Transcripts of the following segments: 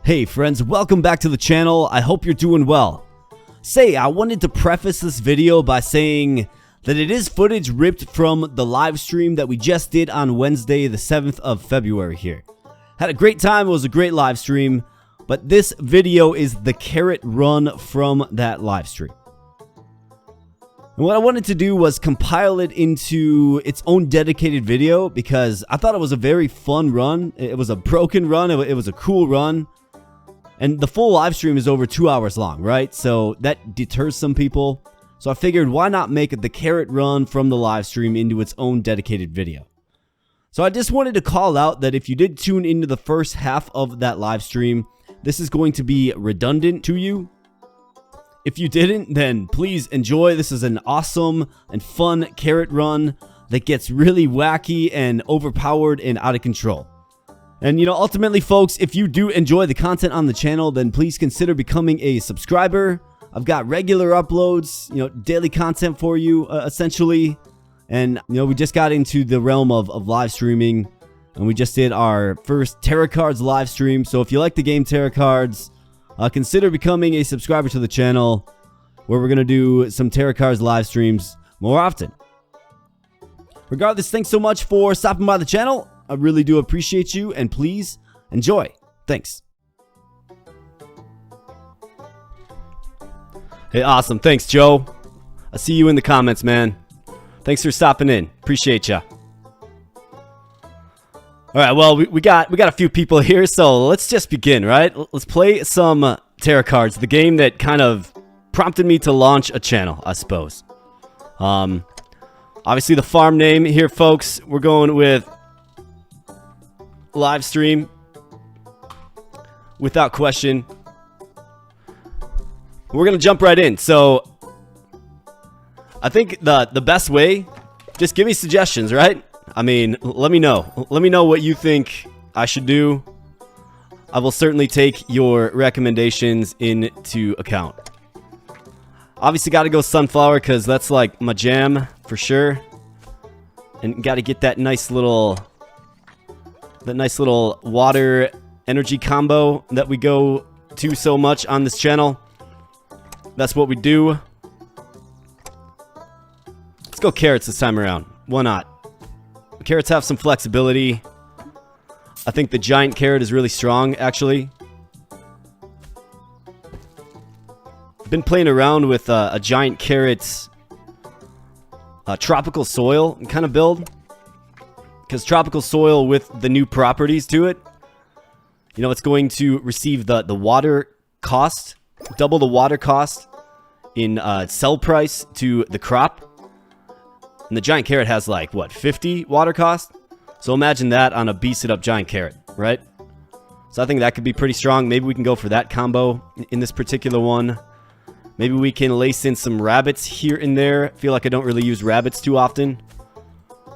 Hey friends, welcome back to the channel. I hope you're doing well. I wanted to preface this video by saying that it is footage ripped from the live stream that we just did on Wednesday, the 7th of February here. Had a great time, it was a great live stream, but this video is the carrot run from that live stream. And what I wanted to do was compile it into its own dedicated video because I thought it was a very fun run. It was a broken run, it was a cool run. And the full live stream is over 2 hours long, right? So that deters some people. So I figured, why not make the carrot run from the live stream into its own dedicated video? So I just wanted to call out that if you did tune into the first half of that live stream, this is going to be redundant to you. If you didn't, then please enjoy. This is an awesome and fun carrot run that gets really wacky and overpowered and out of control. And, ultimately, folks, if you do enjoy the content on the channel, then please consider becoming a subscriber. I've got regular uploads, daily content for you, essentially. And, we just got into the realm of live streaming, and we just did our first Terracards live stream. So if you like the game Terracards, consider becoming a subscriber to the channel, where we're going to do some Terracards live streams more often. Regardless, thanks so much for stopping by the channel. I really do appreciate you, and please enjoy. Thanks. Hey, awesome. Thanks, Joe. I see you in the comments, man. Thanks for stopping in. Appreciate ya. All right, well, we got a few people here, so let's just begin, right? Let's play some Terracards, the game that kind of prompted me to launch a channel, I suppose. Obviously, the farm name here, folks, we're going with live stream without question. We're gonna jump right in. So I think the best way, just give me suggestions, right? I mean, let me know what you think I should do. I will certainly take your recommendations into account. Obviously got to go sunflower because that's like my jam for sure, and got to get that nice little water energy combo that we go to so much on this channel. That's what we do. Let's go carrots this time around. Why not? Carrots have some flexibility. I think the giant carrot is really strong, actually. Been playing around with a giant carrot tropical soil kind of build. Because tropical soil with the new properties to it, it's going to receive the water cost, double the water cost in sell price to the crop. And the giant carrot has like, what, 50 water cost? So imagine that on a beasted up giant carrot, right? So I think that could be pretty strong. Maybe we can go for that combo in this particular one. Maybe we can lace in some rabbits here and there. I feel like I don't really use rabbits too often.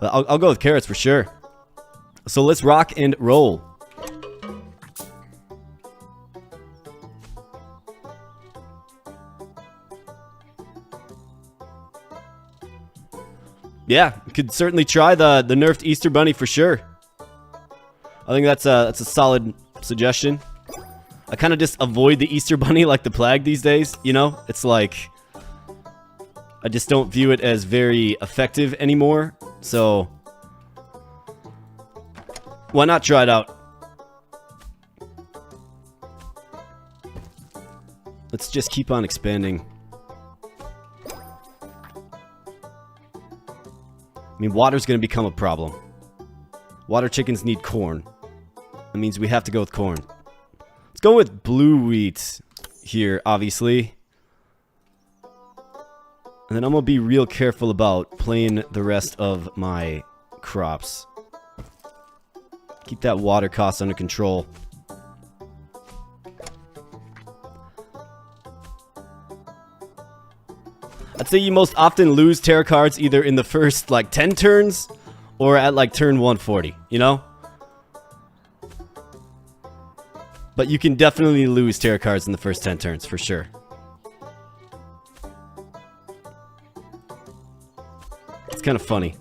I'll go with carrots for sure. So let's rock and roll. Yeah, you could certainly try the nerfed Easter Bunny for sure. I think that's a solid suggestion. I kind of just avoid the Easter Bunny like the plague these days, It's like I just don't view it as very effective anymore. So why not try it out? Let's just keep on expanding. I mean, water's going to become a problem. Water chickens need corn. That means we have to go with corn. Let's go with blue wheat here, obviously. And then I'm going to be real careful about playing the rest of my crops. Keep that water cost under control. I'd say you most often lose Terracards either in the first, 10 turns or at, turn 140, But you can definitely lose Terracards in the first 10 turns, for sure. It's kind of funny.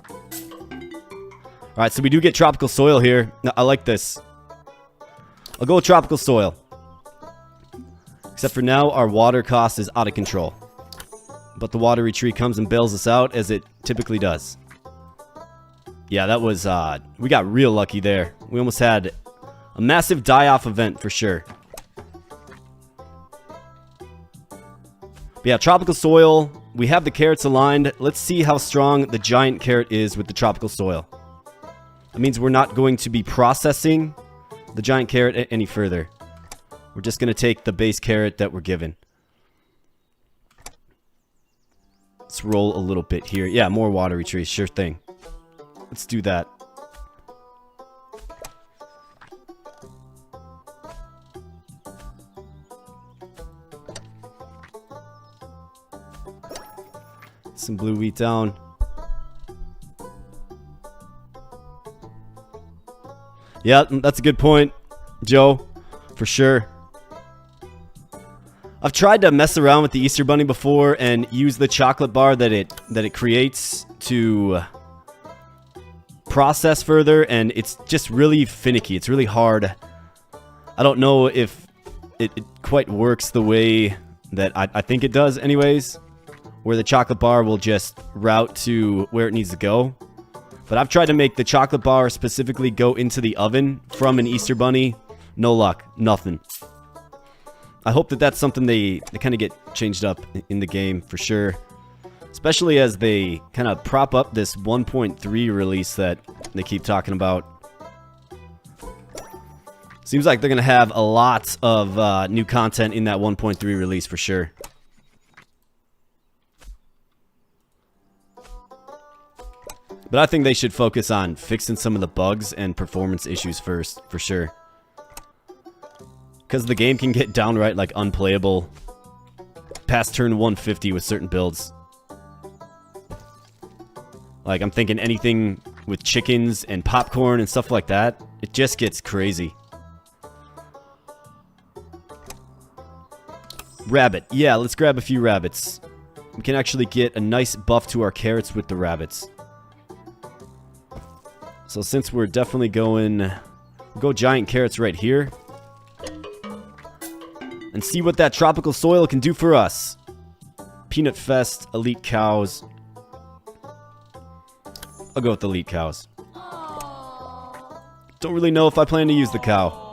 Alright, so we do get tropical soil here. Now, I like this. I'll go with tropical soil. Except for now, our water cost is out of control. But the watery tree comes and bails us out, as it typically does. Yeah, that was, we got real lucky there. We almost had a massive die-off event for sure. But yeah, tropical soil. We have the carrots aligned. Let's see how strong the giant carrot is with the tropical soil. That means we're not going to be processing the giant carrot any further. We're just going to take the base carrot that we're given. Let's roll a little bit here. Yeah, more watery trees. Sure thing. Let's do that. Some blue wheat down. Yeah, that's a good point, Joe. For sure. I've tried to mess around with the Easter Bunny before and use the chocolate bar that it creates to process further, and it's just really finicky. It's really hard. I don't know if it quite works the way that I think it does anyways, where the chocolate bar will just route to where it needs to go. But I've tried to make the chocolate bar specifically go into the oven from an Easter Bunny. No luck. Nothing. I hope that that's something they kind of get changed up in the game for sure. Especially as they kind of prop up this 1.3 release that they keep talking about. Seems like they're going to have a lot of new content in that 1.3 release for sure. But I think they should focus on fixing some of the bugs and performance issues first, for sure. Because the game can get downright, like, unplayable past turn 150 with certain builds. Like, I'm thinking anything with chickens and popcorn and stuff like that, it just gets crazy. Rabbit. Yeah, let's grab a few rabbits. We can actually get a nice buff to our carrots with the rabbits. So since we're definitely going... We'll go giant carrots right here. And see what that tropical soil can do for us. Peanut Fest, Elite Cows. I'll go with Elite Cows. Don't really know if I plan to use the cow.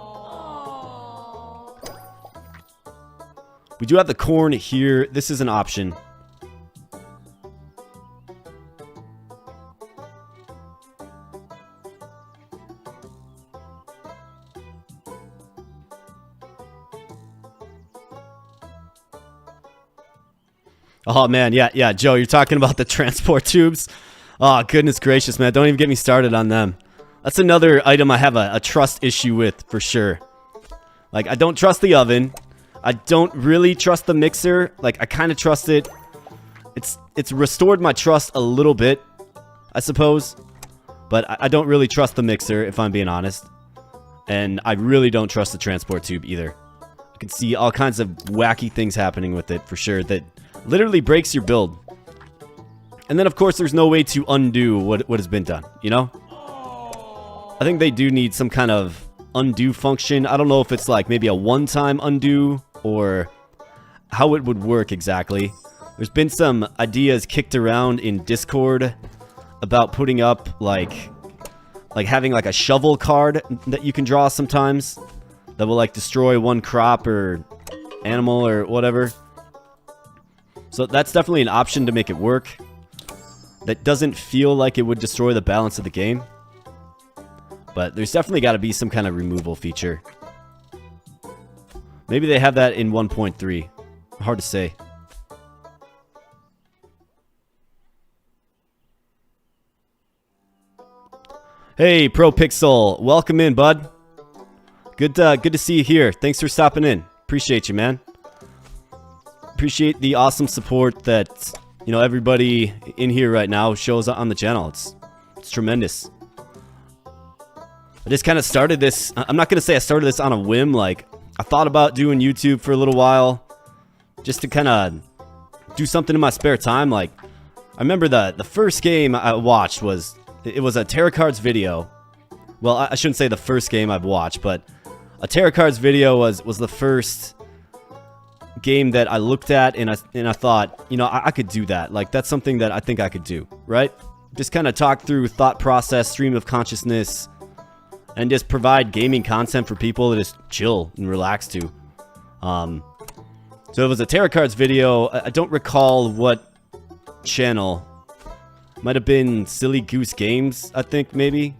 We do have the corn here. This is an option. Oh, man, yeah, Joe, you're talking about the transport tubes? Oh, goodness gracious, man, don't even get me started on them. That's another item I have a trust issue with, for sure. Like, I don't trust the oven. I don't really trust the mixer. Like, I kind of trust it. It's restored my trust a little bit, I suppose. But I don't really trust the mixer, if I'm being honest. And I really don't trust the transport tube, either. I can see all kinds of wacky things happening with it, for sure, that... literally breaks your build. And then, of course, there's no way to undo what has been done, you know? I think they do need some kind of undo function. I don't know if it's like maybe a one-time undo or how it would work exactly. There's been some ideas kicked around in Discord about putting up like having like a shovel card that you can draw sometimes that will like destroy one crop or animal or whatever. So that's definitely an option to make it work. That doesn't feel like it would destroy the balance of the game. But there's definitely got to be some kind of removal feature. Maybe they have that in 1.3. Hard to say. Hey, ProPixel. Welcome in, bud. Good to see you here. Thanks for stopping in. Appreciate you, man. Appreciate the awesome support that, you know, everybody in here right now shows on the channel. It's tremendous. I just kind of started this. I'm not going to say I started this on a whim. Like, I thought about doing YouTube for a little while just to kind of do something in my spare time. Like, I remember the first game I watched was, it was a Terracards video. Well, I shouldn't say the first game I've watched, but a Terracards video was the first game that I looked at and I thought, you know, I could do that. Like, that's something that I think I could do, right? Just kind of talk through thought process, stream of consciousness, and just provide gaming content for people to just chill and relax to. So it was a Terracards video. I don't recall what channel. Might have been Silly Goose Games, I think, maybe.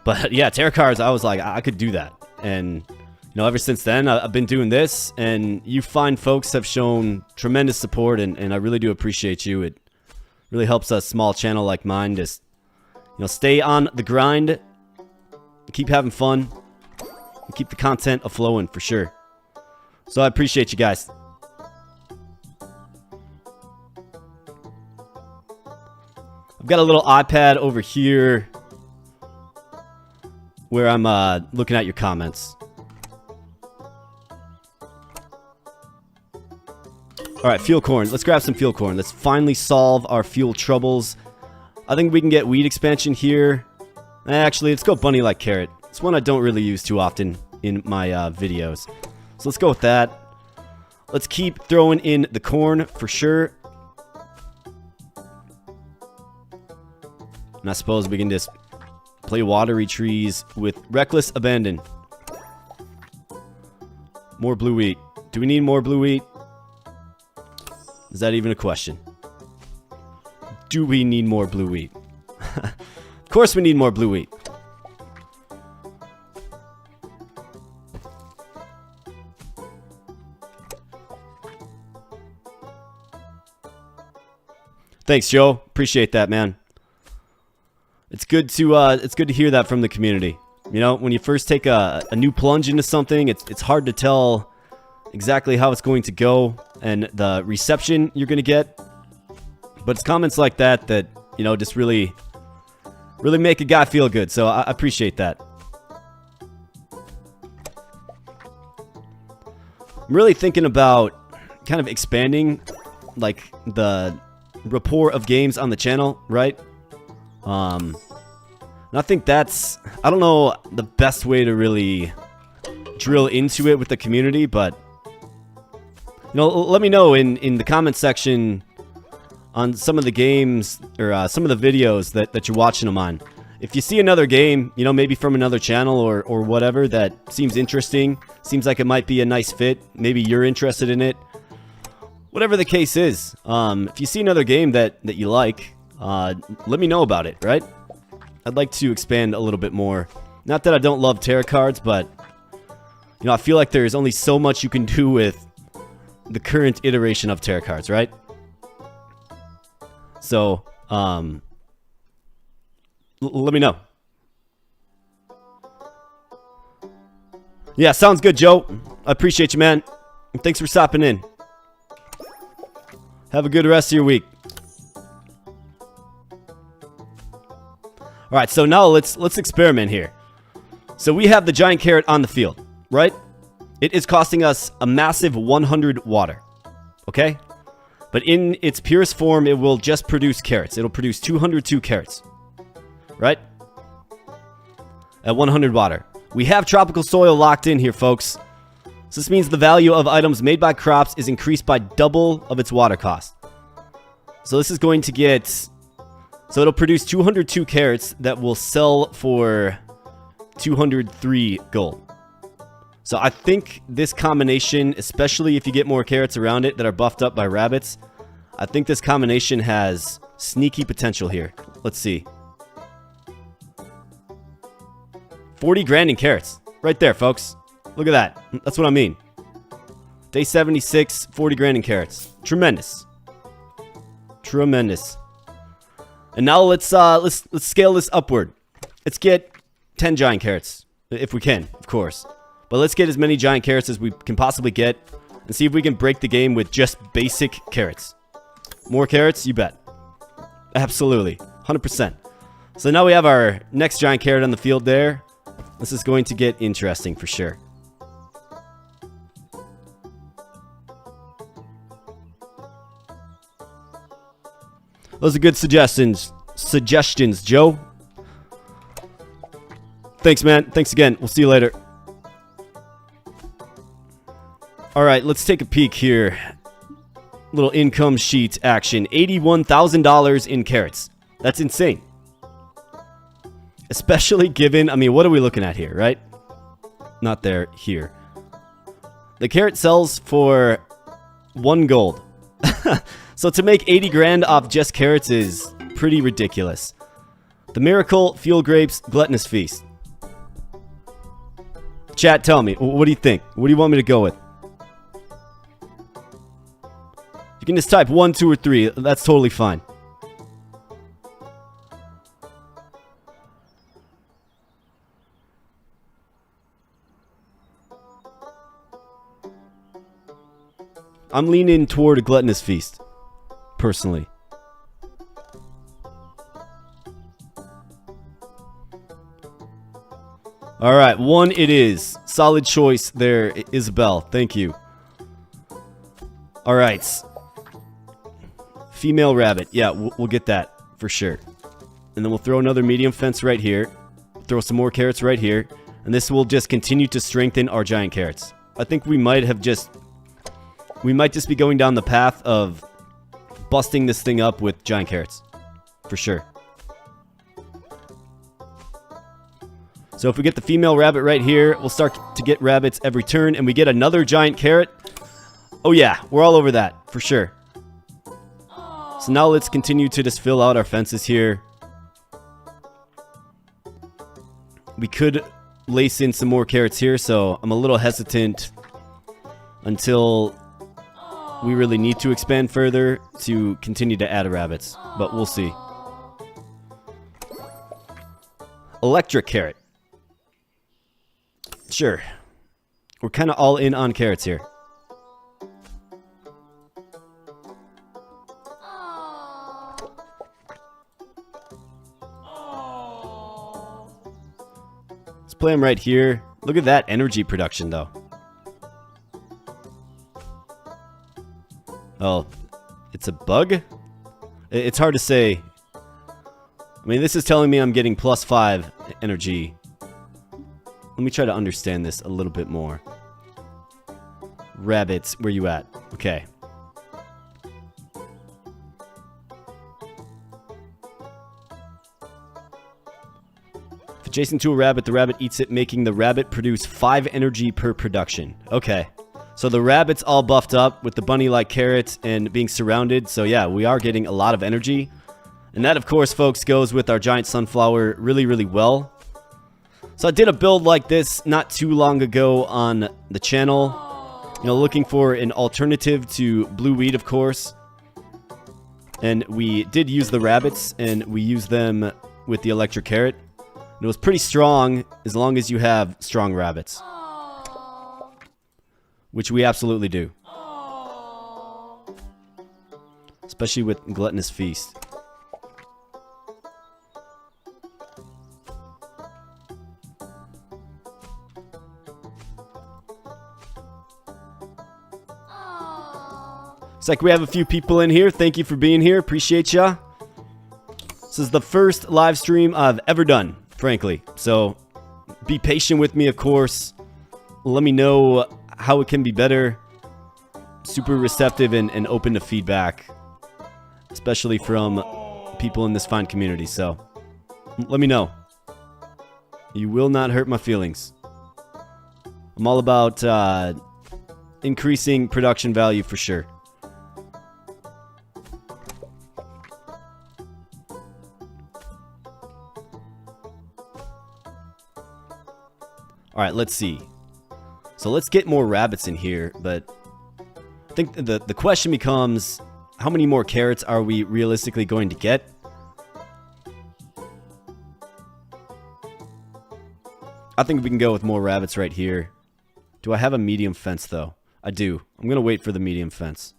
But yeah, Terracards, I was like, I could do that. And, you know, ever since then, I've been doing this. And you fine folks have shown tremendous support. And I really do appreciate you. It really helps a small channel like mine just, you know, stay on the grind. Keep having fun. And keep the content a-flowing for sure. So I appreciate you guys. I've got a little iPad over here where I'm looking at your comments. Alright, fuel corn. Let's grab some fuel corn. Let's finally solve our fuel troubles. I think we can get weed expansion here. Actually, let's go bunny like carrot. It's one I don't really use too often in my videos. So let's go with that. Let's keep throwing in the corn for sure. And I suppose we can just play watery trees with reckless abandon. More blue wheat. Do we need more blue wheat? Is that even a question? Do we need more blue wheat? Of course we need more blue wheat. Thanks, Joe. Appreciate that, man. It's good to hear that from the community. You know, when you first take a new plunge into something, it's hard to tell exactly how it's going to go and the reception you're going to get. But it's comments like that that, you know, just really make a guy feel good. So I appreciate that. I'm really thinking about kind of expanding, like, the rapport of games on the channel, right? And I think that's, I don't know the best way to really drill into it with the community, but, you know, let me know in the comment section on some of the games or some of the videos that you're watching of mine. If you see another game, you know, maybe from another channel or whatever that seems interesting, seems like it might be a nice fit, maybe you're interested in it, whatever the case is, if you see another game that you like, let me know about it, right? I'd like to expand a little bit more. Not that I don't love Terracards, but, you know, I feel like there's only so much you can do with the current iteration of Terracards, right? So, let me know. Yeah, sounds good, Joe. I appreciate you, man. And thanks for stopping in. Have a good rest of your week. Alright, so now let's experiment here. So we have the giant carrot on the field, right? It is costing us a massive 100 water. Okay? But in its purest form, it will just produce carrots. It'll produce 202 carrots. Right? At 100 water. We have tropical soil locked in here, folks. So this means the value of items made by crops is increased by double of its water cost. So this is going to get... So it'll produce 202 carrots that will sell for 203 gold. So I think this combination, especially if you get more carrots around it that are buffed up by rabbits, I think this combination has sneaky potential here. Let's see. 40 grand in carrots. Right there, folks. Look at that. That's what I mean. Day 76, 40 grand in carrots. Tremendous. Tremendous. And now let's scale this upward. Let's get 10 giant carrots. If we can, of course. But let's get as many giant carrots as we can possibly get. And see if we can break the game with just basic carrots. More carrots? You bet. Absolutely. 100%. So now we have our next giant carrot on the field there. This is going to get interesting for sure. Those are good suggestions. Joe. Thanks, man. Thanks again. We'll see you later. Alright, let's take a peek here. Little income sheet action. $81,000 in carrots. That's insane. Especially given, I mean, what are we looking at here, right? Not there, here. The carrot sells for 1 gold. So to make 80 grand off just carrots is pretty ridiculous. The Miracle, Fuel Grapes, Gluttonous Feast. Chat, tell me, what do you think? What do you want me to go with? You can just type 1, 2, or 3. That's totally fine. I'm leaning toward a Gluttonous Feast, personally. Alright, 1 it is. Solid choice there, Isabel. Thank you. Alright. Female rabbit. Yeah, we'll get that for sure. And then we'll throw another medium fence right here. Throw some more carrots right here. And this will just continue to strengthen our giant carrots. I think we might just be going down the path of busting this thing up with giant carrots. For sure. So if we get the female rabbit right here, we'll start to get rabbits every turn, and we get another giant carrot. Oh yeah, we're all over that, for sure. So now let's continue to just fill out our fences here. We could lace in some more carrots here, so I'm a little hesitant until we really need to expand further to continue to add rabbits, but we'll see. Electric carrot. Sure. We're kind of all in on carrots here. Let's play them right here. Look at that energy production, though. Oh, it's a bug? It's hard to say. I mean, this is telling me I'm getting +5 energy. Let me try to understand this a little bit more. Rabbits, where you at? Okay. If adjacent to a rabbit, the rabbit eats it, making the rabbit produce 5 energy per production. Okay. So the rabbit's all buffed up with the bunny-like carrots and being surrounded. So yeah, we are getting a lot of energy. And that, of course, folks, goes with our giant sunflower really, really well. So I did a build like this not too long ago on the channel. You know, looking for an alternative to blue wheat, of course. And we did use the rabbits, and we used them with the electric carrot. And it was pretty strong as long as you have strong rabbits. Which we absolutely do. Especially with Gluttonous Feast. It's like we have a few people in here. Thank you for being here. Appreciate ya. This is the first live stream I've ever done, frankly. So be patient with me, of course. Let me know how it can be better. Super receptive and open to feedback. Especially from people in this fine community. So let me know. You will not hurt my feelings. I'm all about increasing production value for sure. Alright, let's see. So let's get more rabbits in here, but I think the question becomes, how many more carrots are we realistically going to get? I think we can go with more rabbits right here. Do I have a medium fence, though? I do. I'm going to wait for the medium fence.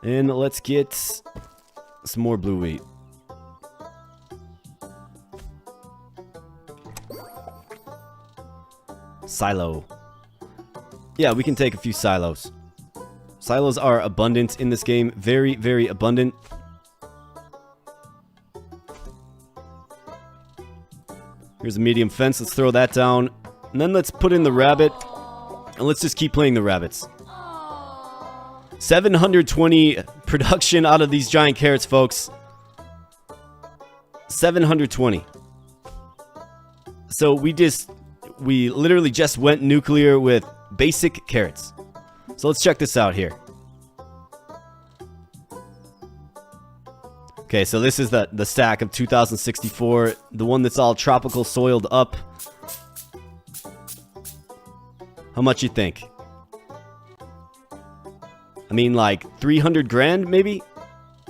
And let's get some more blue wheat. Silo. Yeah, we can take a few silos. Silos are abundant in this game. Very, very abundant. Here's a medium fence. Let's throw that down. And then let's put in the rabbit. And let's just keep playing the rabbits. 720 production out of these giant carrots, folks. 720. So we literally just went nuclear with basic carrots. So let's check this out here. Okay, so this is the stack of 2064, the one that's all tropical soiled up. How much you think? I mean, like 300 grand, maybe?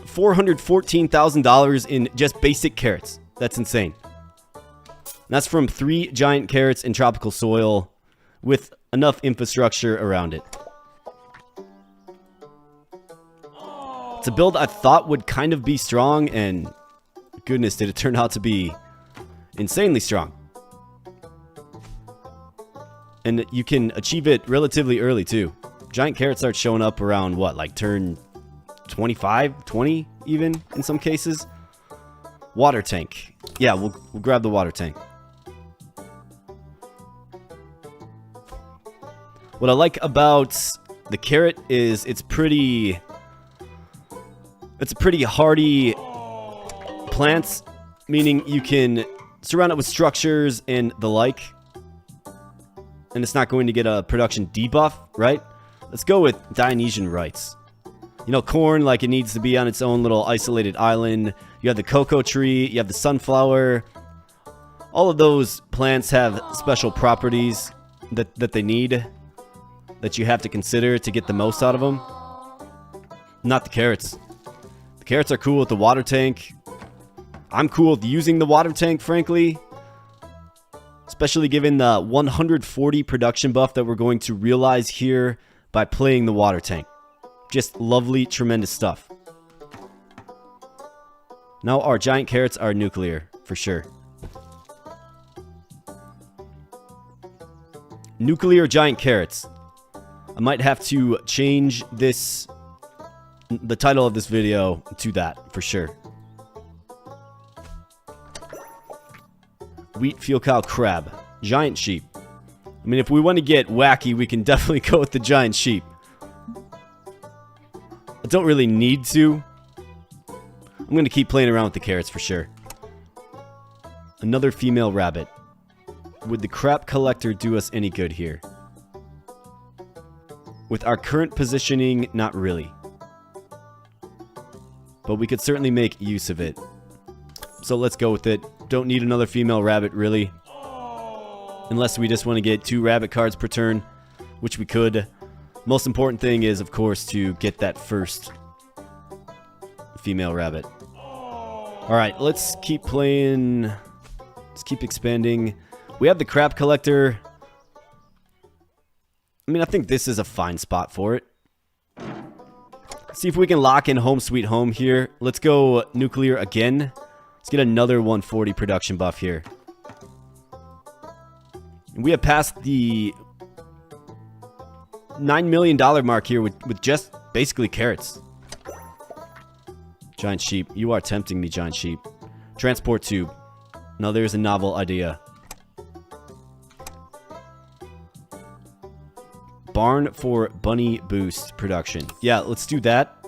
$414,000 in just basic carrots. That's insane. And that's from 3 giant carrots in tropical soil with enough infrastructure around it. It's a build I thought would kind of be strong, and goodness, did it turn out to be insanely strong. And you can achieve it relatively early, too. Giant carrots start showing up around, what, like turn 25, 20 even, in some cases? Water tank. Yeah, we'll grab the water tank. What I like about the carrot is it's a pretty hardy plant, meaning you can surround it with structures and the like. And it's not going to get a production debuff, right? Let's go with Dionysian rights. You know, corn, like it needs to be on its own little isolated island. You have the cocoa tree, you have the sunflower. All of those plants have special properties that they need, that you have to consider to get the most out of them. Not the carrots. The carrots are cool with the water tank. I'm cool with using the water tank, frankly. Especially given the 140 production buff that we're going to realize here by playing the water tank. Just lovely, tremendous stuff. Now our giant carrots are nuclear, for sure. Nuclear giant carrots. I might have to change the title of this video to that, for sure. Wheat, field cow, crab. Giant sheep. I mean, if we want to get wacky, we can definitely go with the giant sheep. I don't really need to. I'm going to keep playing around with the carrots for sure. Another female rabbit. Would the crap collector do us any good here? With our current positioning, not really. But we could certainly make use of it. So let's go with it. Don't need another female rabbit, really. Unless we just want to get 2 rabbit cards per turn, which we could. Most important thing is, of course, to get that first female rabbit. Alright, let's keep playing. Let's keep expanding. We have the crap collector. I mean, I think this is a fine spot for it. See if we can lock in home sweet home here. Let's go nuclear again. Let's get another 140 production buff here. And we have passed the $9 million mark here with just basically carrots. Giant sheep. You are tempting me, giant sheep. Transport tube. Now there's a novel idea. Barn for bunny boost production. Yeah, let's do that.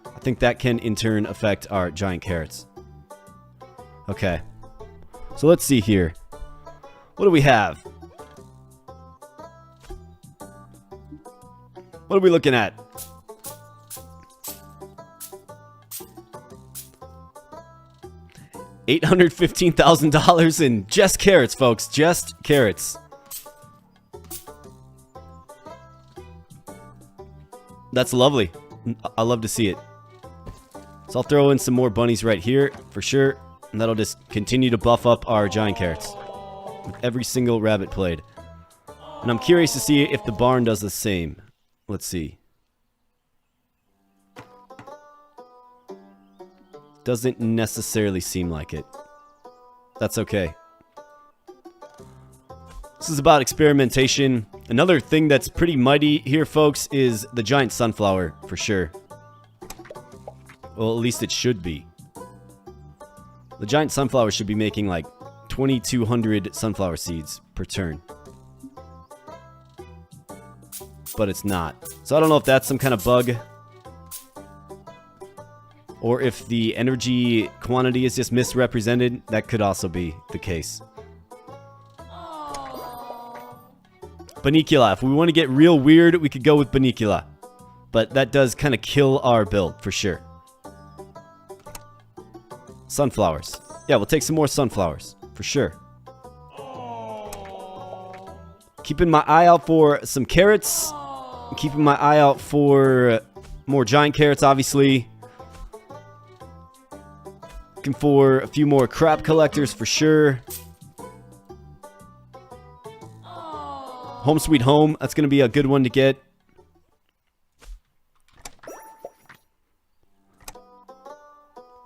I think that can in turn affect our giant carrots. Okay. So let's see here. What do we have? What are we looking at? $815,000 in just carrots, folks. Just carrots. That's lovely. I love to see it. So I'll throw in some more bunnies right here for sure. And that'll just continue to buff up our giant carrots with every single rabbit played. And I'm curious to see if the barn does the same. Let's see. Doesn't necessarily seem like it. That's okay. This is about experimentation. Another thing that's pretty mighty here, folks, is the giant sunflower, for sure. Well, at least it should be. The giant sunflower should be making like 2,200 sunflower seeds per turn. But it's not. So I don't know if that's some kind of bug. Or if the energy quantity is just misrepresented. That could also be the case. Banicula. If we want to get real weird, we could go with Banicula. But that does kind of kill our build, for sure. Sunflowers. Yeah, we'll take some more sunflowers, for sure. Keeping my eye out for some carrots. Keeping my eye out for more giant carrots, obviously. Looking for a few more crop collectors, for sure. Home Sweet Home. That's going to be a good one to get.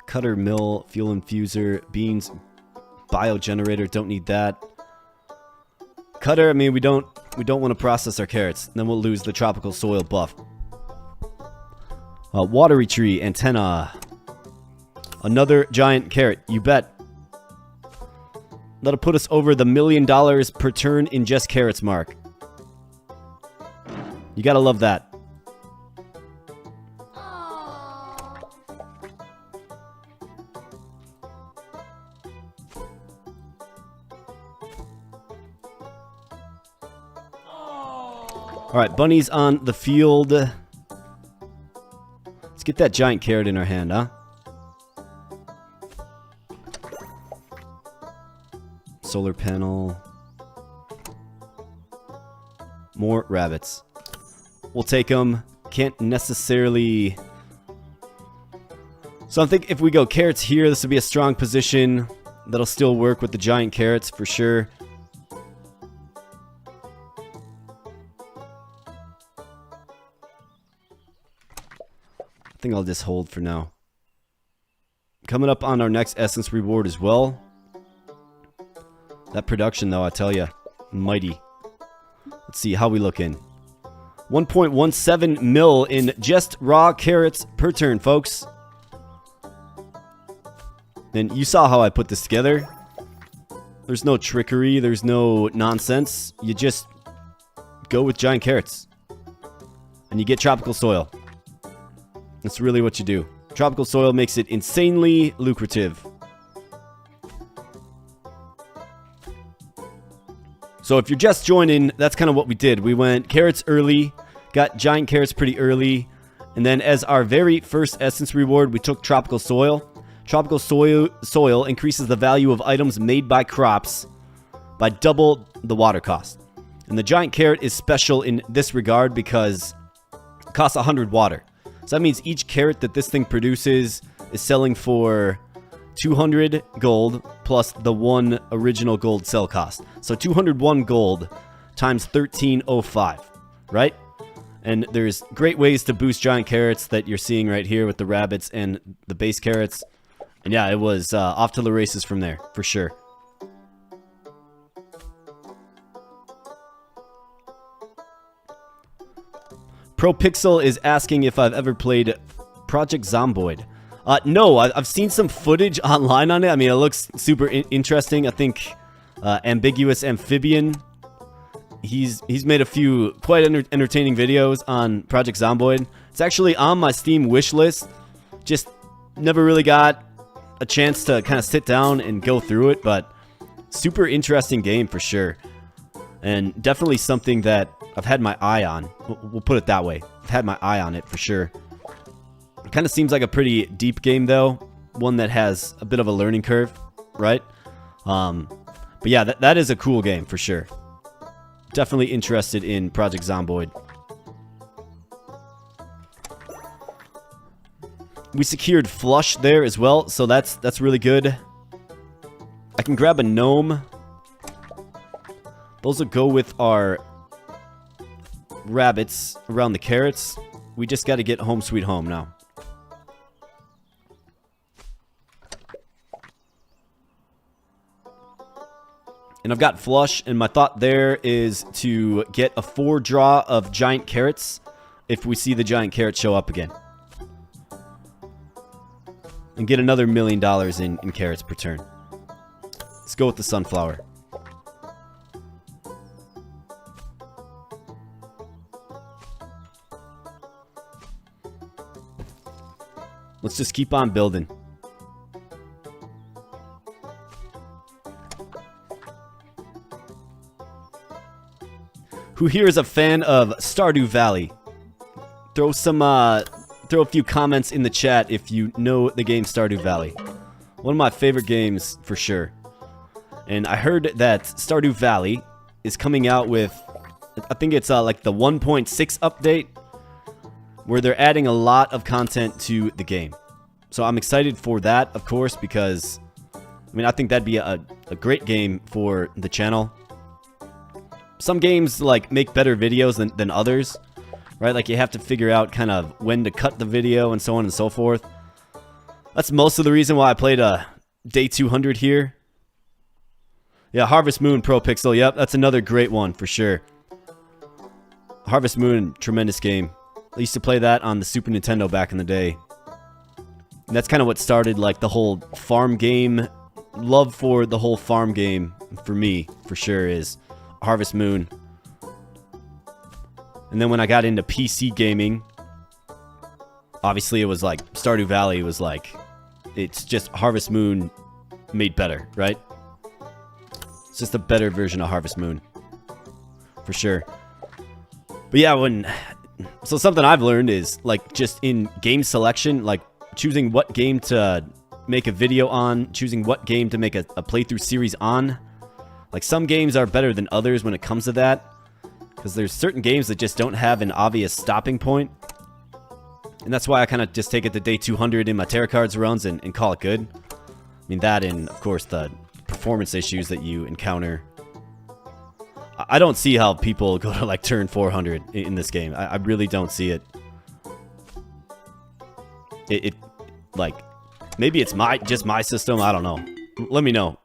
Cutter, mill, fuel infuser, beans, biogenerator. Don't need that. Cutter, I mean, we don't want to process our carrots. Then we'll lose the tropical soil buff. Watery tree, antenna. Another giant carrot, you bet. That'll put us over the $1 million per turn in just carrots mark. You gotta love that. Alright, bunnies on the field. Let's get that giant carrot in our hand, huh? Solar panel. More rabbits. We'll take them. Can't necessarily... So I think if we go carrots here, this will be a strong position. That'll still work with the giant carrots for sure. I think I'll just hold for now. Coming up on our next essence reward as well. That production, though, I tell you, mighty. Let's see how we looking. 1.17 mil in just raw carrots per turn, folks. And you saw how I put this together. There's no trickery. There's no nonsense. You just go with giant carrots. And you get tropical soil. That's really what you do. Tropical soil makes it insanely lucrative. So if you're just joining, that's kind of what we did. We went carrots early, got giant carrots pretty early, and then as our very first essence reward, we took tropical soil. Tropical soil increases the value of items made by crops by double the water cost. And the giant carrot is special in this regard because it costs 100 water. So that means each carrot that this thing produces is selling for 200 gold plus the 1 original gold sell cost. So 201 gold times 1305, right? And there's great ways to boost giant carrots that you're seeing right here with the rabbits and the base carrots. And yeah, it was off to the races from there, for sure. ProPixel is asking if I've ever played Project Zomboid. No, I've seen some footage online on it. I mean, it looks super interesting. I think Ambiguous Amphibian, he's made a few quite entertaining videos on Project Zomboid. It's actually on my Steam wish list. Just never really got a chance to kind of sit down and go through it, but super interesting game for sure. And definitely something that I've had my eye on. We'll put it that way. I've had my eye on it for sure. It kind of seems like a pretty deep game, though. One that has a bit of a learning curve, right? But yeah, that is a cool game for sure. Definitely interested in Project Zomboid. We secured flush there as well, so that's really good. I can grab a gnome. Those will go with our rabbits around the carrots. We just got to get home sweet home now. And I've got flush, and my thought there is to get a 4 draw of giant carrots if we see the giant carrot show up again. And get another $1 million in carrots per turn. Let's go with the sunflower. Let's just keep on building. Who here is a fan of Stardew Valley? Throw a few comments in the chat if you know the game Stardew Valley. One of my favorite games for sure. And I heard that Stardew Valley is coming out with, I think it's like the 1.6 update, where they're adding a lot of content to the game. So I'm excited for that, of course, because I mean, I think that'd be a great game for the channel. Some games like make better videos than others, right? Like you have to figure out kind of when to cut the video and so on and so forth. That's most of the reason why I played day 200 here. Yeah, Harvest Moon Pro Pixel. Yep, that's another great one for sure. Harvest Moon, tremendous game. I used to play that on the Super Nintendo back in the day. And that's kind of what started like the whole farm game. Love for the whole farm game for me, for sure, is Harvest Moon. And then when I got into PC gaming, obviously it was like Stardew Valley was like, it's just Harvest Moon made better, right? It's just a better version of Harvest Moon, for sure. But yeah, so something I've learned is like just in game selection, like choosing what game to make a video on, choosing what game to make a playthrough series on. Like some games are better than others when it comes to that, because there's certain games that just don't have an obvious stopping point. And that's why I kind of just take it to day 200 in my Terracards runs and call it good. I mean, that and, of course, the performance issues that you encounter. I don't see how people go to, like, turn 400 in this game. I really don't see it. Like, maybe it's just my system. I don't know. Let me know.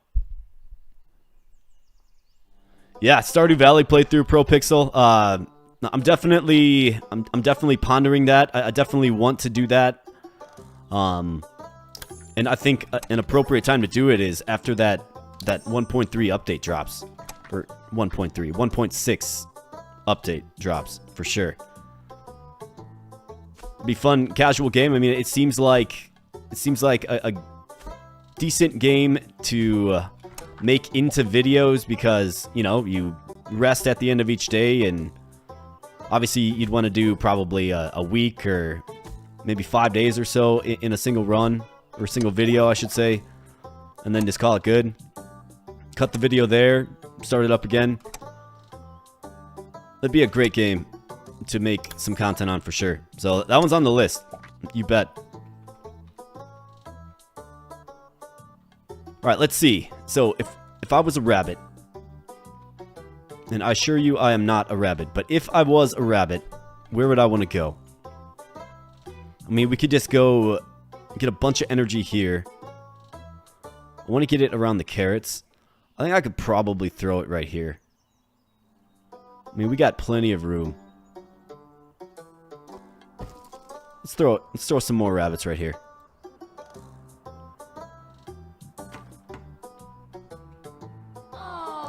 Yeah, Stardew Valley playthrough Pro Pixel. I'm definitely pondering that. I definitely want to do that. And I think an appropriate time to do it is after that 1.3 update drops, or 1.6 update drops for sure. Be fun, casual game. I mean, it seems like a decent game to make into videos because, you know, you rest at the end of each day, and obviously you'd want to do probably a week or maybe 5 days or so in a single run, or single video I should say, and then just call it good. Cut the video there, start it up again. That'd be a great game to make some content on for sure. So that one's on the list, you bet. Alright, let's see. So, if I was a rabbit, and I assure you I am not a rabbit, but if I was a rabbit, where would I want to go? I mean, we could just go get a bunch of energy here. I want to get it around the carrots. I think I could probably throw it right here. I mean, we got plenty of room. Let's throw some more rabbits right here.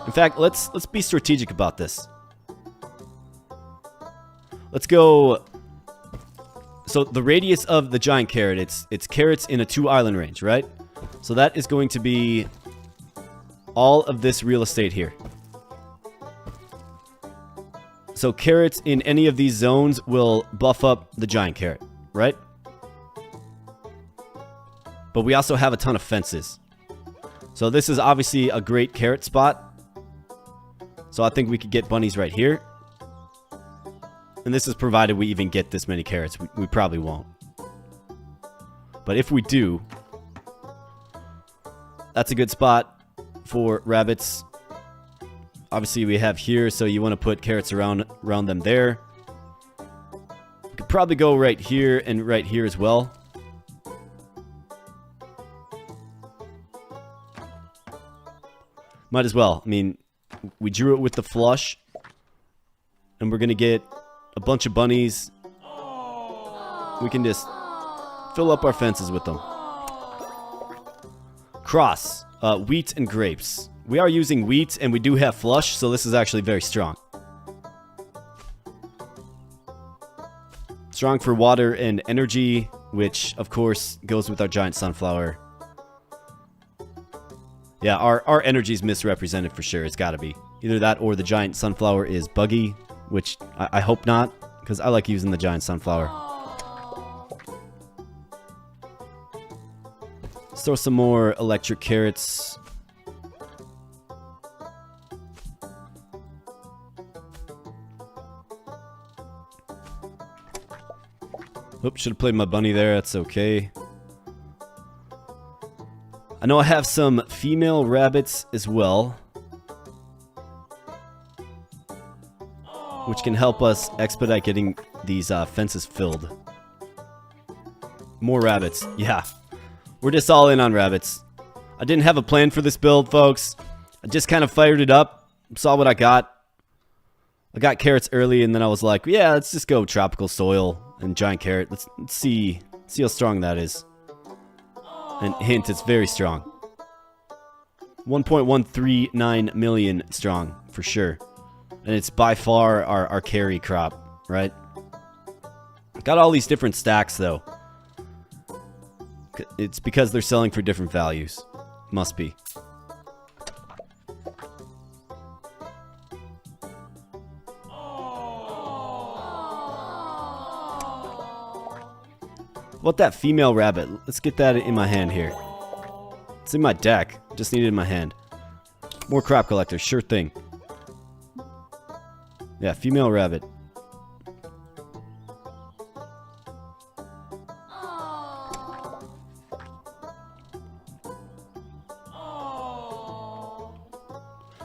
In fact, let's be strategic about this. Let's go. So the radius of the giant carrot, it's carrots in a 2-island range, right? So that is going to be all of this real estate here. So carrots in any of these zones will buff up the giant carrot, right? But we also have a ton of fences. So this is obviously a great carrot spot. So I think we could get bunnies right here. And this is provided we even get this many carrots. We probably won't. But if we do, that's a good spot for rabbits. Obviously we have here, so you want to put carrots around them there. We could probably go right here and right here as well. Might as well. I mean, we drew it with the flush, and we're going to get a bunch of bunnies. We can just fill up our fences with them. Cross. Wheat and grapes. We are using wheat, and we do have flush, so this is actually very strong. Strong for water and energy, which, of course, goes with our giant sunflower. Yeah, our energy is misrepresented for sure. It's got to be. Either that or the giant sunflower is buggy, which I hope not, because I like using the giant sunflower. Let's throw some more electric carrots. Oops, should have played my bunny there. That's okay. I know I have some female rabbits as well, which can help us expedite getting these fences filled. More rabbits. Yeah. We're just all in on rabbits. I didn't have a plan for this build, folks. I just kind of fired it up, saw what I got. I got carrots early, and then I was like, yeah, let's just go tropical soil and giant carrot. Let's see how strong that is. And hint, it's very strong. 1.139 million strong, for sure. And it's by far our carry crop, right? Got all these different stacks, though. It's because they're selling for different values. Must be. What about that female rabbit? Let's get that in my hand here. It's in my deck. Just need it in my hand. More crop collectors. Sure thing. Yeah, female rabbit.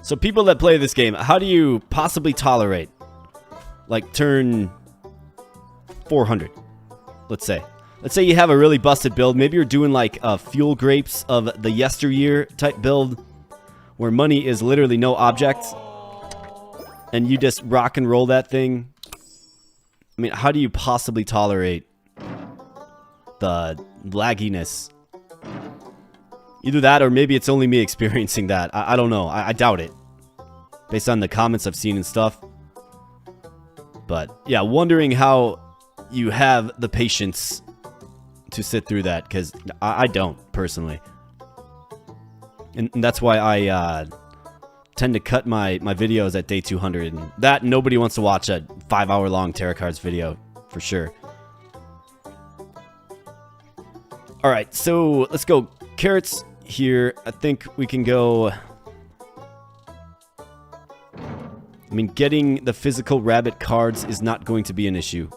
So people that play this game, how do you possibly tolerate, like, turn 400, let's say. Let's say you have a really busted build. Maybe you're doing like fuel grapes of the yesteryear type build where money is literally no object and you just rock and roll that thing. I mean, how do you possibly tolerate the lagginess? Either that or maybe it's only me experiencing that. I don't know. I doubt it based on the comments I've seen and stuff. But yeah, wondering how you have the patience to sit through that, because I don't personally, and that's why I tend to cut my videos at day 200, and that nobody wants to watch a 5-hour long Terracards video for sure. All right, so let's go carrots here. I think we can go. I mean, getting the physical rabbit cards is not going to be an issue.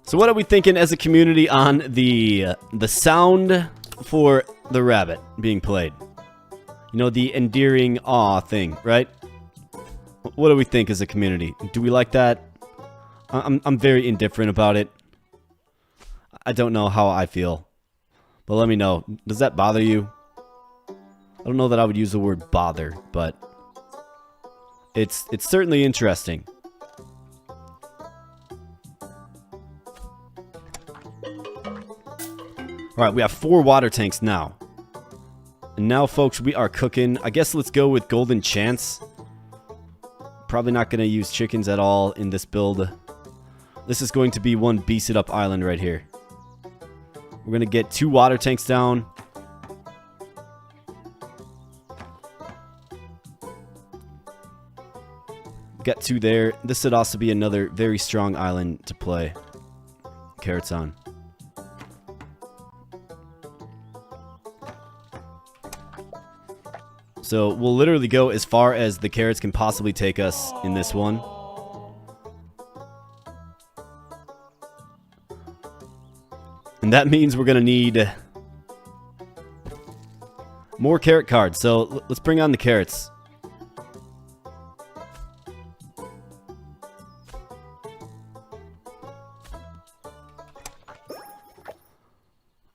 So what are we thinking as a community on the sound for the rabbit being played? You know, the endearing aw thing, right? What do we think as a community? Do we like that? I'm very indifferent about it. I don't know how I feel. But let me know. Does that bother you? I don't know that I would use the word bother, but it's certainly interesting. Alright, we have 4 water tanks now. And now, folks, we are cooking. I guess let's go with Golden Chance. Probably not going to use chickens at all in this build. This is going to be one beasted up island right here. We're going to get 2 water tanks down. Got 2 there. This should also be another very strong island to play carrots on. So we'll literally go as far as the carrots can possibly take us in this one. And that means we're going to need more carrot cards. So let's bring on the carrots.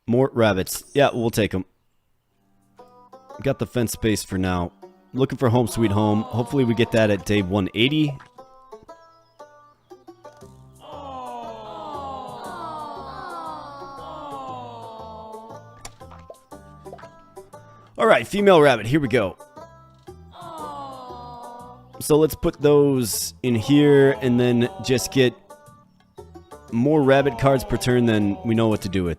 More rabbits. Yeah, we'll take them. Got the fence space for now. looking for home sweet home. Hopefully we get that at day 180. Alright, female rabbit, here we go. So let's put those in here and then just get more rabbit cards per turn than we know what to do with.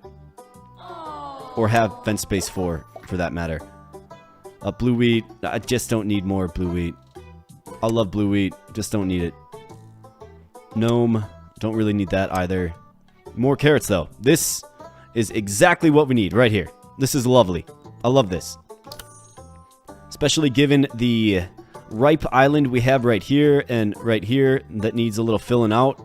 Or have fence space for that matter. Blue wheat, I just don't need more blue wheat. I love blue wheat, just don't need it. Gnome, don't really need that either. More carrots though. This is exactly what we need right here. This is lovely. I love this. Especially given the ripe island we have right here and right here that needs a little filling out.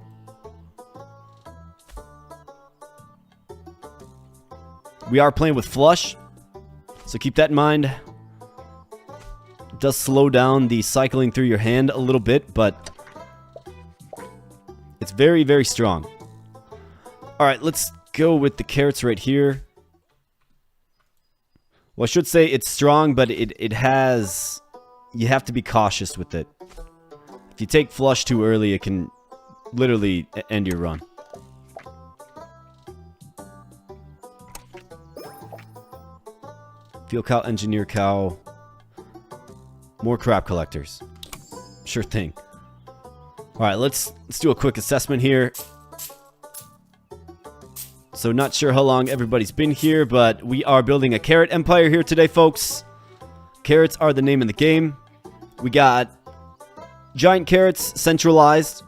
We are playing with flush, so keep that in mind. It does slow down the cycling through your hand a little bit, but it's very, very strong. Alright, let's go with the carrots right here. Well, I should say it's strong, but it has... You have to be cautious with it. If you take flush too early, it can literally end your run. Field cow, engineer cow. More crop collectors. Sure thing. Alright, let's do a quick assessment here. So not sure how long everybody's been here, but we are building a carrot empire here today, folks. Carrots are the name of the game. We got giant carrots centralized.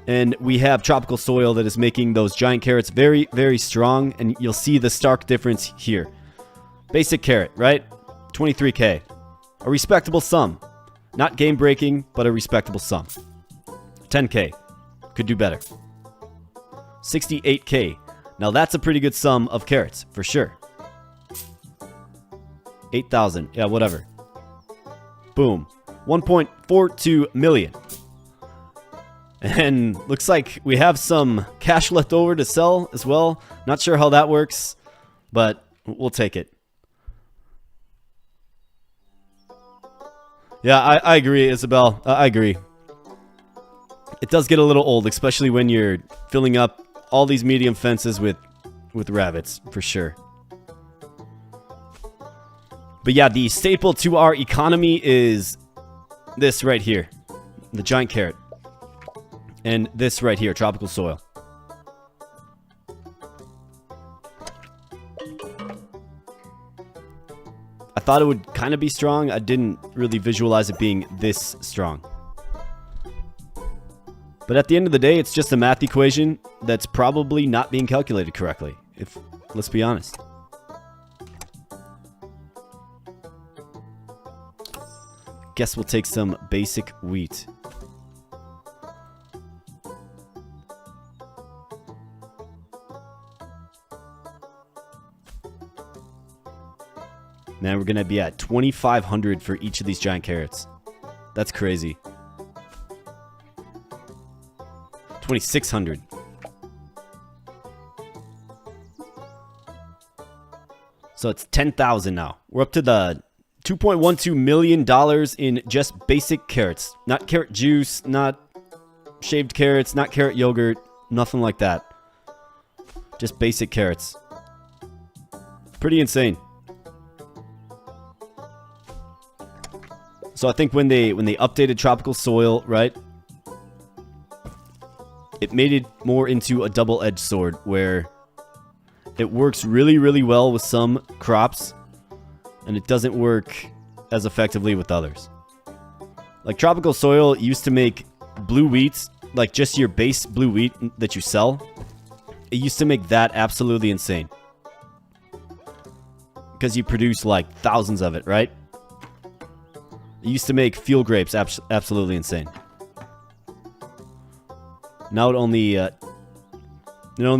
And we have tropical soil that is making those giant carrots very, very strong. And you'll see the stark difference here. Basic carrot, right? 23k. A respectable sum. Not game breaking, but a respectable sum. 10k. Could do better. 68k. Now that's a pretty good sum of carrots, for sure. 8,000. Yeah, whatever. Boom. 1.42 million. And looks like we have some cash left over to sell as well. Not sure how that works, but we'll take it. Yeah, I agree, Isabel. I agree. It does get a little old, especially when you're filling up all these medium fences with rabbits, for sure. But yeah, the staple to our economy is this right here. The giant carrot. And this right here, tropical soil. I thought it would kind of be strong. I didn't really visualize it being this strong. But at the end of the day, it's just a math equation that's probably not being calculated correctly. Let's be honest. Guess we'll take some basic wheat. Man, we're gonna be at 2,500 for each of these giant carrots. That's crazy. 2,600. So it's 10,000 now. We're up to the $2.12 million in just basic carrots. Not carrot juice, not shaved carrots, not carrot yogurt, nothing like that. Just basic carrots. Pretty insane. So I think when they updated tropical soil, right? It made it more into a double-edged sword where it works really, really well with some crops and it doesn't work as effectively with others. Like tropical soil used to make blue wheat, like just your base blue wheat that you sell. It used to make that absolutely insane. Because you produce like thousands of it, right? It used to make field grapes absolutely insane. Now it only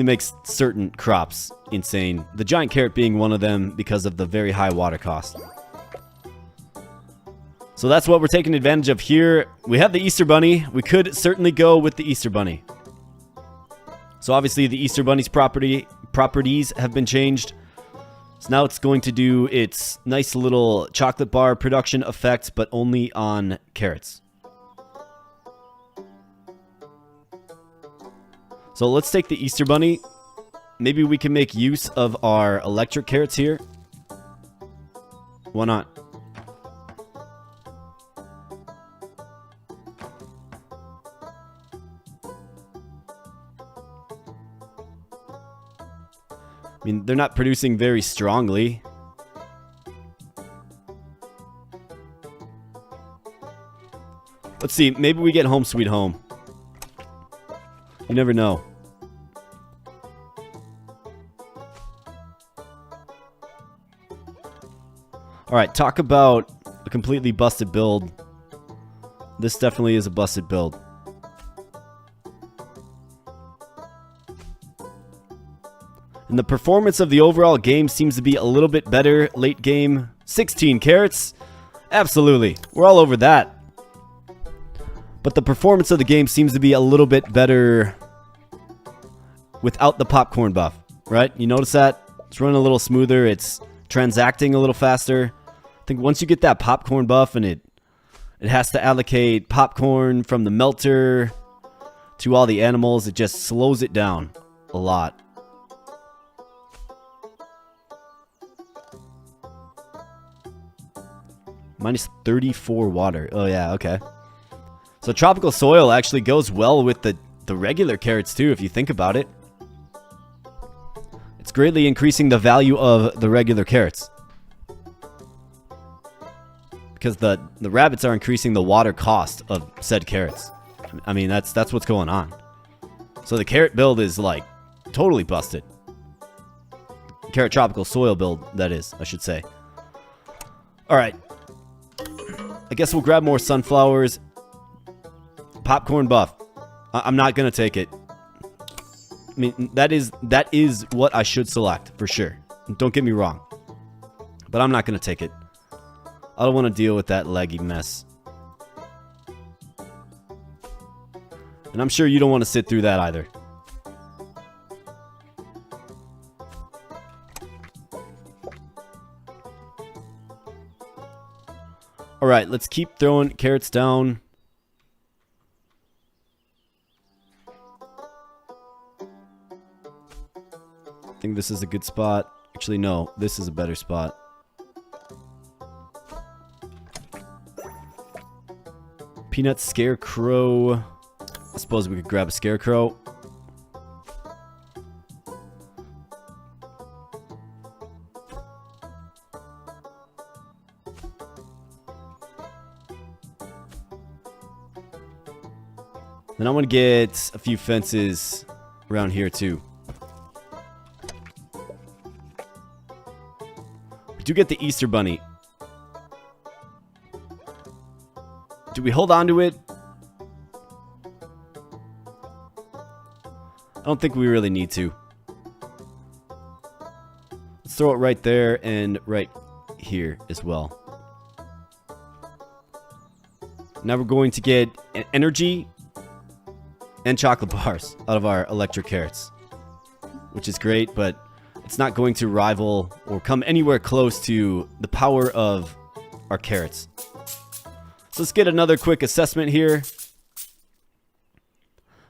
makes certain crops insane. The giant carrot being one of them because of the very high water cost. So that's what we're taking advantage of here. We have the Easter Bunny. We could certainly go with the Easter Bunny. So obviously the Easter Bunny's properties have been changed. So now it's going to do its nice little chocolate bar production effect, but only on carrots. So let's take the Easter Bunny. Maybe we can make use of our electric carrots here. Why not? I mean, they're not producing very strongly. Let's see. Maybe we get home sweet home. You never know. Alright, talk about a completely busted build. This definitely is a busted build. And the performance of the overall game seems to be a little bit better late game. 16 carrots? Absolutely. We're all over that. But the performance of the game seems to be a little bit better without the popcorn buff, right? You notice that? It's running a little smoother. It's transacting a little faster. I think once you get that popcorn buff and it has to allocate popcorn from the melter to all the animals, it just slows it down a lot. Minus 34 water. Oh yeah, okay. So tropical soil actually goes well with the regular carrots too, if you think about it. It's greatly increasing the value of the regular carrots. Because the rabbits are increasing the water cost of said carrots. I mean, that's what's going on. So the carrot build is like totally busted. Carrot tropical soil build, that is, I should say. Alright. I guess we'll grab more sunflowers. Popcorn buff. I'm not going to take it. I mean, that is what I should select, for sure. Don't get me wrong. But I'm not going to take it. I don't want to deal with that leggy mess. And I'm sure you don't want to sit through that either. Alright, let's keep throwing carrots down. I think this is a good spot. Actually, no. This is a better spot. Peanut scarecrow. I suppose we could grab a scarecrow. Then I'm going to get a few fences around here too. We do get the Easter Bunny. Do we hold on to it? I don't think we really need to. Let's throw it right there and right here as well. Now we're going to get energy and chocolate bars out of our electric carrots, which is great, but it's not going to rival or come anywhere close to the power of our carrots. So let's get another quick assessment here.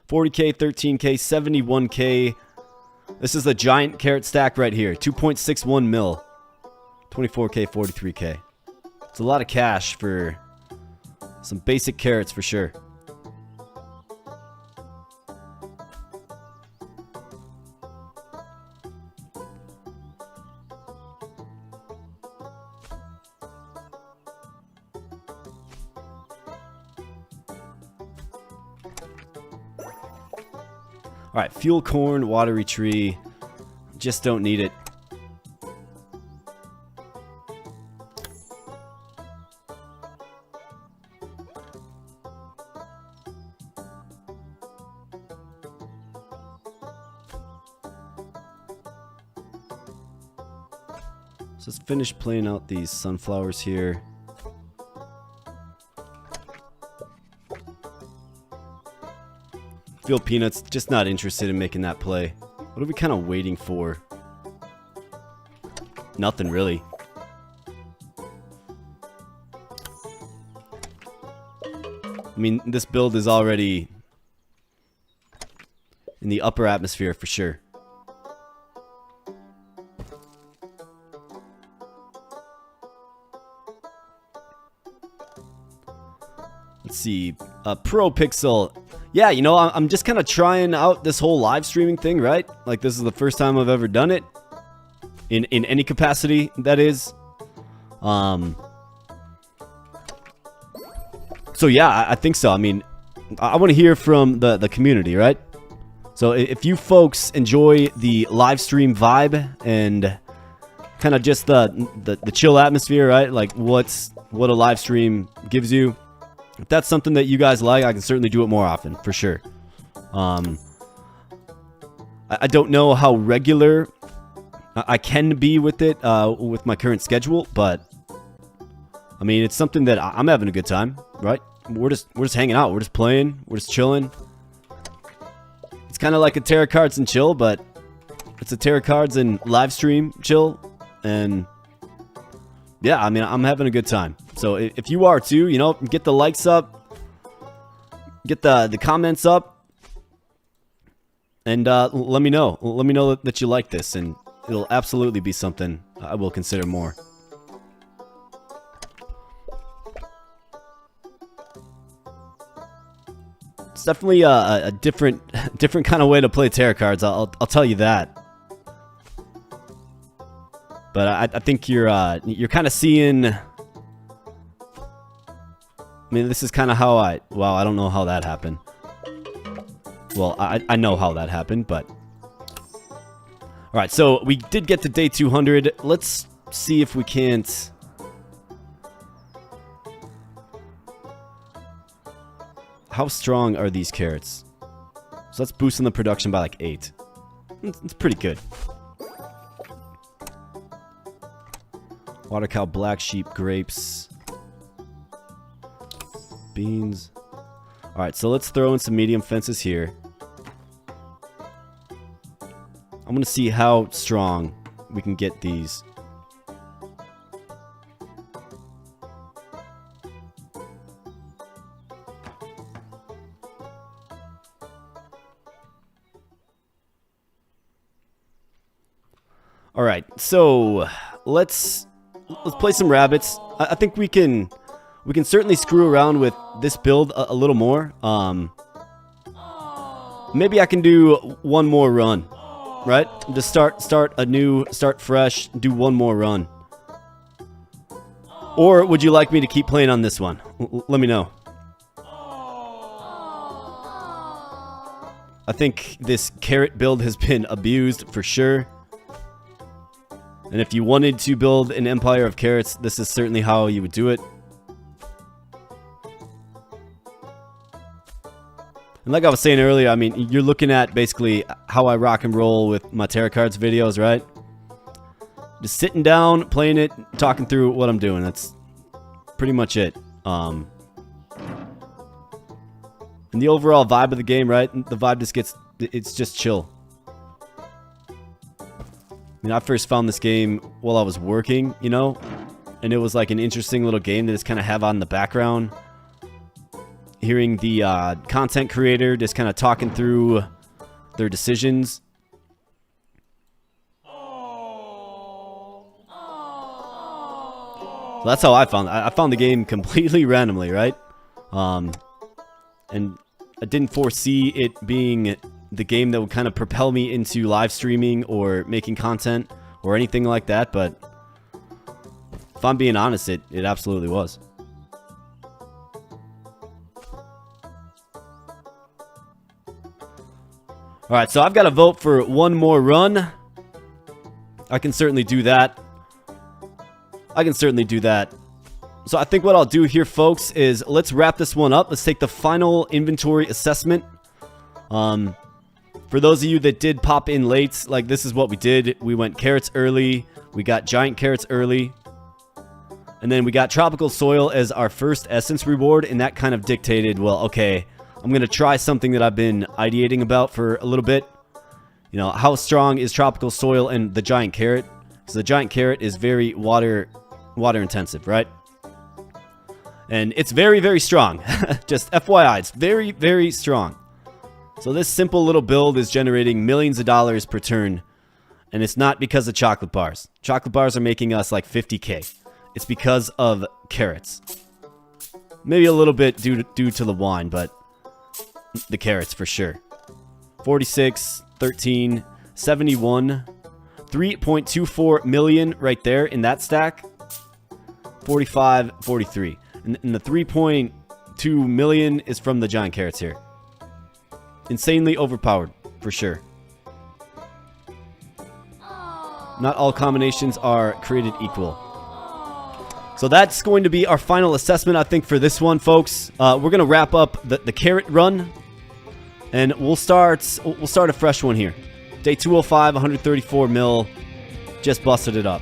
40k, 13k, 71k. This is a giant carrot stack right here. 2.61 mil. 24k, 43k. It's a lot of cash for some basic carrots for sure. Alright, fuel corn, watery tree. Just don't need it. So let's finish playing out these sunflowers here. Feel Peanuts, just not interested in making that play. What are we kind of waiting for? nothing really. I mean, this build is already in the upper atmosphere for sure. Let's see, Pro Pixel. Yeah, you know, I'm just kind of trying out this whole live streaming thing, right? Like, this is the first time I've ever done it. In any capacity, that is. So yeah, I think so. I mean, I want to hear from the community, right? So if you folks enjoy the live stream vibe and kind of just the chill atmosphere, right? Like what a live stream gives you. If that's something that you guys like, I can certainly do it more often, for sure. I don't know how regular I can be with it with my current schedule, but I mean, it's something that I'm having a good time, right? We're just hanging out, we're just playing, we're just chilling. It's kind of like a Terracards and chill, but it's a Terracards and live stream chill, and yeah, I mean, I'm having a good time. So if you are too, you know, get the likes up, get the comments up, and let me know. Let me know that you like this, and it'll absolutely be something I will consider more. It's definitely a different kind of way to play Terracards. I'll tell you that. But I think you're kind of seeing. I mean, this is kind of how wow, I don't know how that happened. Well, I know how that happened, but all right. So we did get to day 200. Let's see if we can't. How strong are these carrots? So let's boost in the production by like 8. It's pretty good. Water cow, black sheep, grapes, beans. Alright, so let's throw in some medium fences here. I'm gonna see how strong we can get these. Alright, so let's play some rabbits. I think we can certainly screw around with this build a little more. Maybe I can do one more run, right? Just start anew, start fresh, do one more run. Or would you like me to keep playing on this one? Let me know. I think this carrot build has been abused for sure. And if you wanted to build an empire of carrots, this is certainly how you would do it. And like I was saying earlier, I mean, you're looking at basically how I rock and roll with my Terracards videos, right? Just sitting down, playing it, talking through what I'm doing. That's pretty much it. And the overall vibe of the game, right? The vibe just gets, it's just chill. I mean, I first found this game while I was working, you know, and it was like an interesting little game to just kind of have on the background. Hearing the content creator just kind of talking through their decisions. So that's how I found it. I found the game completely randomly, right? And I didn't foresee it being the game that would kind of propel me into live streaming or making content or anything like that, but if I'm being honest, it absolutely was. Alright, so I've got to vote for one more run. I can certainly do that. So I think what I'll do here, folks, is let's wrap this one up. Let's take the final inventory assessment. For those of you that did pop in late, like, this is what we did. We went carrots early. We got giant carrots early. And then we got tropical soil as our first essence reward. And that kind of dictated, well, okay, I'm going to try something that I've been ideating about for a little bit. You know, how strong is tropical soil and the giant carrot? Because the giant carrot is very water intensive, right? And it's very, very strong. Just FYI, it's very, very strong. So this simple little build is generating millions of dollars per turn. And it's not because of chocolate bars. Chocolate bars are making us like 50K. It's because of carrots. Maybe a little bit due to the wine, but the carrots for sure. 46, 13, 71, 3.24 million right there in that stack. 45, 43. And the 3.2 million is from the giant carrots here. Insanely overpowered, for sure. Not all combinations are created equal. So that's going to be our final assessment, I think, for this one, folks. We're going to wrap up the carrot run. And we'll start a fresh one here. Day 205, 134 mil. Just busted it up.